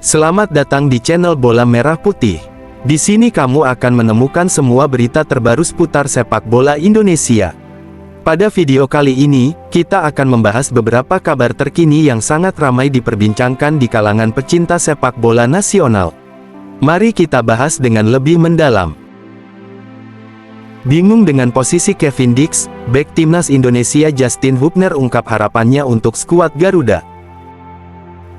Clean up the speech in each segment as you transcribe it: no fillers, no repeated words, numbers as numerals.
Selamat datang di channel Bola Merah Putih. Di sini kamu akan menemukan semua berita terbaru seputar sepak bola Indonesia. Pada video kali ini, kita akan membahas beberapa kabar terkini yang sangat ramai diperbincangkan di kalangan pecinta sepak bola nasional. Mari kita bahas dengan lebih mendalam. Bingung dengan posisi Kevin Dix, bek timnas Indonesia Justin Hubner ungkap harapannya untuk skuad Garuda.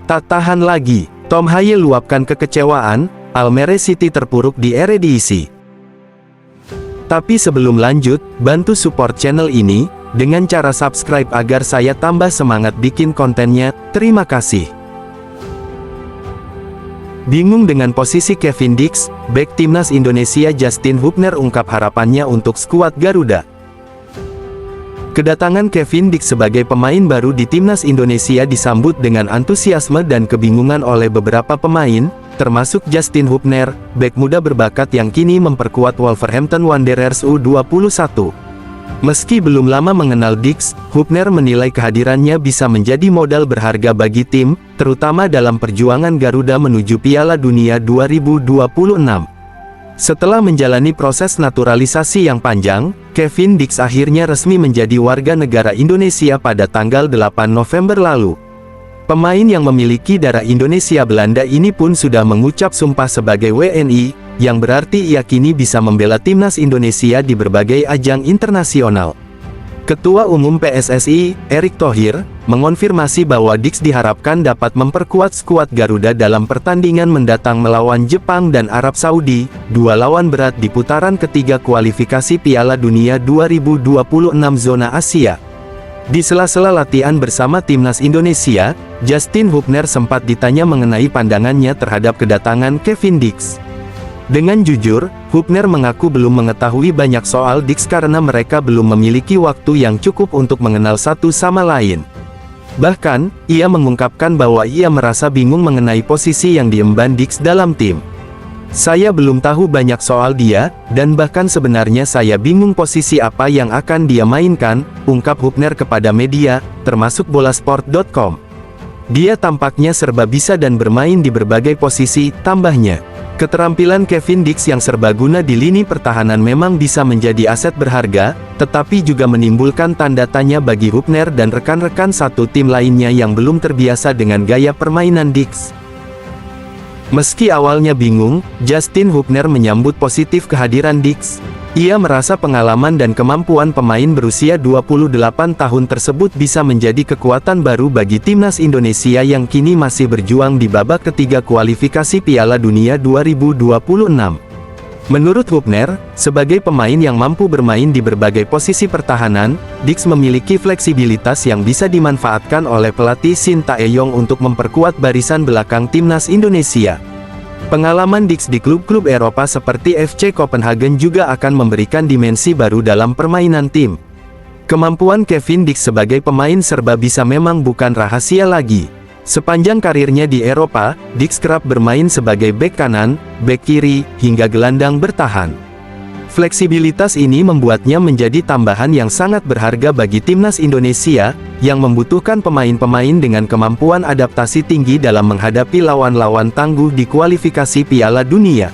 Tak tahan lagi, Tom Haye luapkan kekecewaan, Almere City terpuruk di Eredivisie. Tapi sebelum lanjut, bantu support channel ini, dengan cara subscribe agar saya tambah semangat bikin kontennya, terima kasih. Bingung dengan posisi Kevin Dix, bek timnas Indonesia Justin Hubner ungkap harapannya untuk skuad Garuda. Kedatangan Kevin Dix sebagai pemain baru di timnas Indonesia disambut dengan antusiasme dan kebingungan oleh beberapa pemain, termasuk Justin Hubner, bek muda berbakat yang kini memperkuat Wolverhampton Wanderers U21. Meski belum lama mengenal Dix, Hubner menilai kehadirannya bisa menjadi modal berharga bagi tim, terutama dalam perjuangan Garuda menuju Piala Dunia 2026. Setelah menjalani proses naturalisasi yang panjang, Kevin Dix akhirnya resmi menjadi warga negara Indonesia pada tanggal 8 November lalu. Pemain yang memiliki darah Indonesia Belanda ini pun sudah mengucap sumpah sebagai WNI, yang berarti ia kini bisa membela timnas Indonesia di berbagai ajang internasional. Ketua Umum PSSI, Erick Thohir, mengonfirmasi bahwa Dix diharapkan dapat memperkuat skuad Garuda dalam pertandingan mendatang melawan Jepang dan Arab Saudi, dua lawan berat di putaran ketiga kualifikasi Piala Dunia 2026 zona Asia. Di sela-sela latihan bersama timnas Indonesia, Justin Hubner sempat ditanya mengenai pandangannya terhadap kedatangan Kevin Dix. Dengan jujur, Hubner mengaku belum mengetahui banyak soal Dix karena mereka belum memiliki waktu yang cukup untuk mengenal satu sama lain. Bahkan, ia mengungkapkan bahwa ia merasa bingung mengenai posisi yang diemban Dix dalam tim. Saya belum tahu banyak soal dia, dan bahkan sebenarnya saya bingung posisi apa yang akan dia mainkan, ungkap Hubner kepada media, termasuk bolasport.com. Dia tampaknya serba bisa dan bermain di berbagai posisi, tambahnya. Keterampilan Kevin Dix yang serbaguna di lini pertahanan memang bisa menjadi aset berharga, tetapi juga menimbulkan tanda tanya bagi Hubner dan rekan-rekan satu tim lainnya yang belum terbiasa dengan gaya permainan Dix. Meski awalnya bingung, Justin Hubner menyambut positif kehadiran Dix. Ia merasa pengalaman dan kemampuan pemain berusia 28 tahun tersebut bisa menjadi kekuatan baru bagi timnas Indonesia yang kini masih berjuang di babak ketiga kualifikasi Piala Dunia 2026. Menurut Hubner, sebagai pemain yang mampu bermain di berbagai posisi pertahanan, Dix memiliki fleksibilitas yang bisa dimanfaatkan oleh pelatih Shin Tae-yong untuk memperkuat barisan belakang timnas Indonesia. Pengalaman Dix di klub-klub Eropa seperti FC Copenhagen juga akan memberikan dimensi baru dalam permainan tim. Kemampuan Kevin Dix sebagai pemain serba bisa memang bukan rahasia lagi. Sepanjang karirnya di Eropa, Dix kerap bermain sebagai bek kanan, bek kiri, hingga gelandang bertahan. Fleksibilitas ini membuatnya menjadi tambahan yang sangat berharga bagi timnas Indonesia, yang membutuhkan pemain-pemain dengan kemampuan adaptasi tinggi dalam menghadapi lawan-lawan tangguh di kualifikasi Piala Dunia.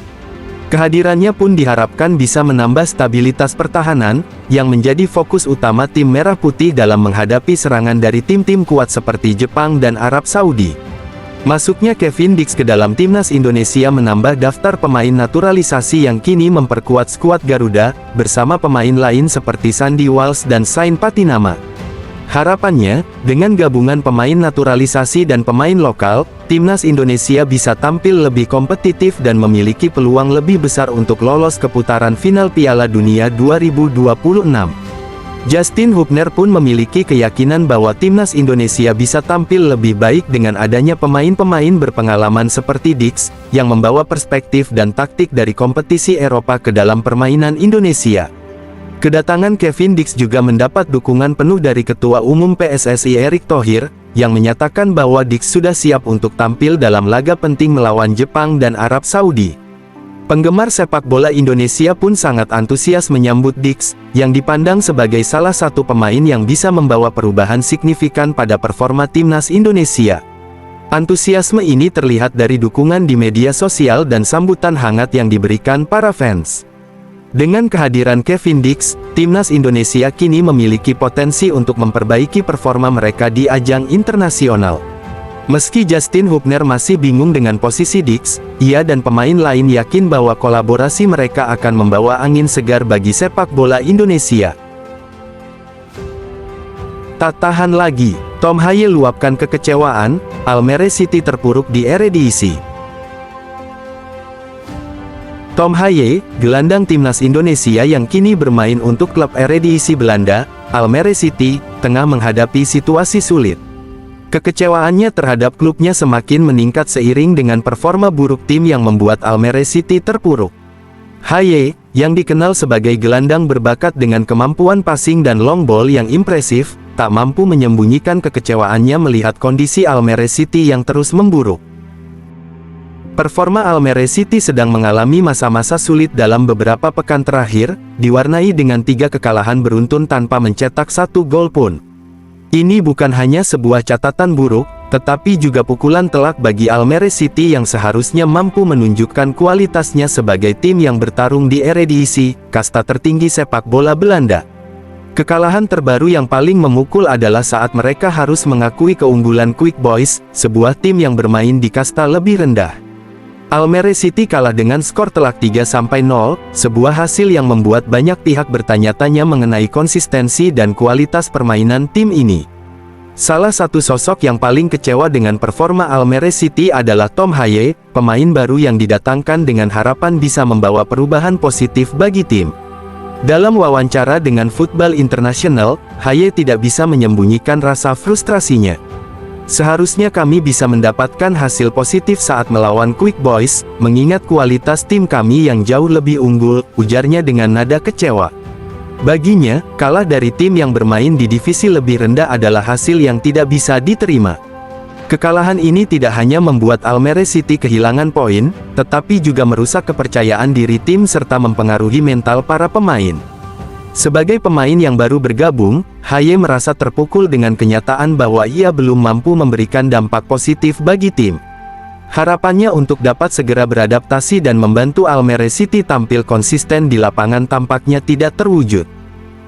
Kehadirannya pun diharapkan bisa menambah stabilitas pertahanan, yang menjadi fokus utama tim Merah Putih dalam menghadapi serangan dari tim-tim kuat seperti Jepang dan Arab Saudi. Masuknya Kevin Dix ke dalam timnas Indonesia menambah daftar pemain naturalisasi yang kini memperkuat skuad Garuda, bersama pemain lain seperti Sandy Walsh dan Sain Patinama. Harapannya, dengan gabungan pemain naturalisasi dan pemain lokal, timnas Indonesia bisa tampil lebih kompetitif dan memiliki peluang lebih besar untuk lolos ke putaran final Piala Dunia 2026. Justin Hubner pun memiliki keyakinan bahwa timnas Indonesia bisa tampil lebih baik dengan adanya pemain-pemain berpengalaman seperti Dix, yang membawa perspektif dan taktik dari kompetisi Eropa ke dalam permainan Indonesia. Kedatangan Kevin Dix juga mendapat dukungan penuh dari Ketua Umum PSSI Erick Thohir, yang menyatakan bahwa Dix sudah siap untuk tampil dalam laga penting melawan Jepang dan Arab Saudi. Penggemar sepak bola Indonesia pun sangat antusias menyambut Dix, yang dipandang sebagai salah satu pemain yang bisa membawa perubahan signifikan pada performa timnas Indonesia. Antusiasme ini terlihat dari dukungan di media sosial dan sambutan hangat yang diberikan para fans. Dengan kehadiran Kevin Dix, timnas Indonesia kini memiliki potensi untuk memperbaiki performa mereka di ajang internasional. Meski Justin Hubner masih bingung dengan posisi Dix, ia dan pemain lain yakin bahwa kolaborasi mereka akan membawa angin segar bagi sepak bola Indonesia. Tak tahan lagi, Tom Haye luapkan kekecewaan, Almere City terpuruk di Eredivisie. Tom Haye, gelandang timnas Indonesia yang kini bermain untuk klub Eredivisie Belanda, Almere City, tengah menghadapi situasi sulit. Kekecewaannya terhadap klubnya semakin meningkat seiring dengan performa buruk tim yang membuat Almere City terpuruk. Haye, yang dikenal sebagai gelandang berbakat dengan kemampuan passing dan long ball yang impresif, tak mampu menyembunyikan kekecewaannya melihat kondisi Almere City yang terus memburuk. Performa Almere City sedang mengalami masa-masa sulit dalam beberapa pekan terakhir, diwarnai dengan 3 kekalahan beruntun tanpa mencetak 1 gol pun. Ini bukan hanya sebuah catatan buruk, tetapi juga pukulan telak bagi Almere City yang seharusnya mampu menunjukkan kualitasnya sebagai tim yang bertarung di Eredivisie, kasta tertinggi sepak bola Belanda. Kekalahan terbaru yang paling memukul adalah saat mereka harus mengakui keunggulan Quick Boys, sebuah tim yang bermain di kasta lebih rendah. Almere City kalah dengan skor telak 3-0, sebuah hasil yang membuat banyak pihak bertanya-tanya mengenai konsistensi dan kualitas permainan tim ini. Salah satu sosok yang paling kecewa dengan performa Almere City adalah Tom Haye, pemain baru yang didatangkan dengan harapan bisa membawa perubahan positif bagi tim. Dalam wawancara dengan Football International, Haye tidak bisa menyembunyikan rasa frustrasinya. Seharusnya kami bisa mendapatkan hasil positif saat melawan Quick Boys, mengingat kualitas tim kami yang jauh lebih unggul, ujarnya dengan nada kecewa. Baginya, kalah dari tim yang bermain di divisi lebih rendah adalah hasil yang tidak bisa diterima. Kekalahan ini tidak hanya membuat Almere City kehilangan poin, tetapi juga merusak kepercayaan diri tim serta mempengaruhi mental para pemain. Sebagai pemain yang baru bergabung, Haye merasa terpukul dengan kenyataan bahwa ia belum mampu memberikan dampak positif bagi tim. Harapannya untuk dapat segera beradaptasi dan membantu Almere City tampil konsisten di lapangan tampaknya tidak terwujud.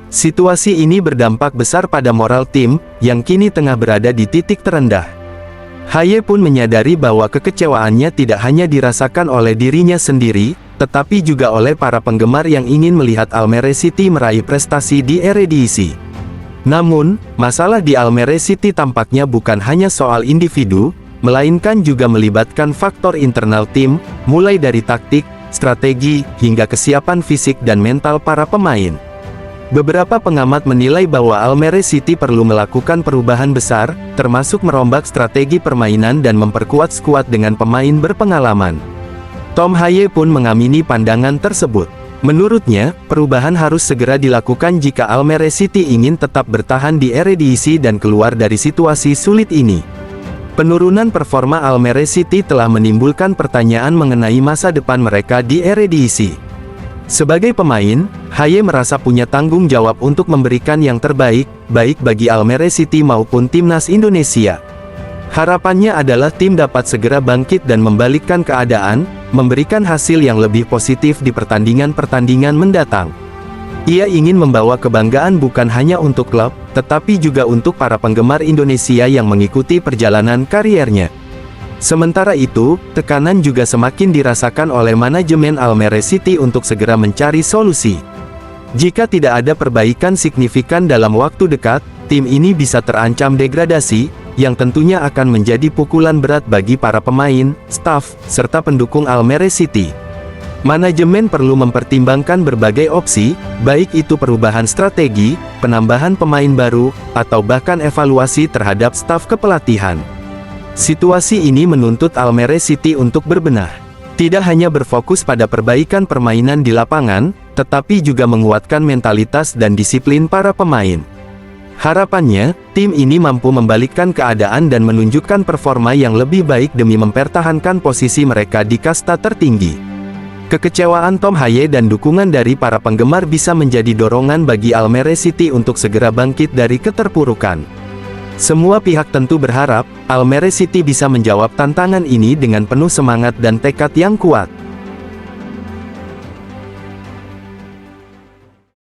Situasi ini berdampak besar pada moral tim, yang kini tengah berada di titik terendah. Haye pun menyadari bahwa kekecewaannya tidak hanya dirasakan oleh dirinya sendiri, tetapi juga oleh para penggemar yang ingin melihat Almere City meraih prestasi di Eredivisie. Namun, masalah di Almere City tampaknya bukan hanya soal individu, melainkan juga melibatkan faktor internal tim, mulai dari taktik, strategi, hingga kesiapan fisik dan mental para pemain. Beberapa pengamat menilai bahwa Almere City perlu melakukan perubahan besar, termasuk merombak strategi permainan dan memperkuat skuad dengan pemain berpengalaman. Tom Haye pun mengamini pandangan tersebut. Menurutnya, perubahan harus segera dilakukan jika Almere City ingin tetap bertahan di Eredivisie dan keluar dari situasi sulit ini. Penurunan performa Almere City telah menimbulkan pertanyaan mengenai masa depan mereka di Eredivisie. Sebagai pemain, Haye merasa punya tanggung jawab untuk memberikan yang terbaik, baik bagi Almere City maupun timnas Indonesia. Harapannya adalah tim dapat segera bangkit dan membalikkan keadaan, memberikan hasil yang lebih positif di pertandingan-pertandingan mendatang. Ia ingin membawa kebanggaan bukan hanya untuk klub, tetapi juga untuk para penggemar Indonesia yang mengikuti perjalanan kariernya. Sementara itu, tekanan juga semakin dirasakan oleh manajemen Almere City untuk segera mencari solusi. Jika tidak ada perbaikan signifikan dalam waktu dekat, tim ini bisa terancam degradasi, yang tentunya akan menjadi pukulan berat bagi para pemain, staf, serta pendukung Almere City. Manajemen perlu mempertimbangkan berbagai opsi, baik itu perubahan strategi, penambahan pemain baru, atau bahkan evaluasi terhadap staf kepelatihan. Situasi ini menuntut Almere City untuk berbenah. Tidak hanya berfokus pada perbaikan permainan di lapangan, tetapi juga menguatkan mentalitas dan disiplin para pemain. Harapannya, tim ini mampu membalikkan keadaan dan menunjukkan performa yang lebih baik demi mempertahankan posisi mereka di kasta tertinggi. Kekecewaan Tom Haye dan dukungan dari para penggemar bisa menjadi dorongan bagi Almere City untuk segera bangkit dari keterpurukan. Semua pihak tentu berharap, Almere City bisa menjawab tantangan ini dengan penuh semangat dan tekad yang kuat.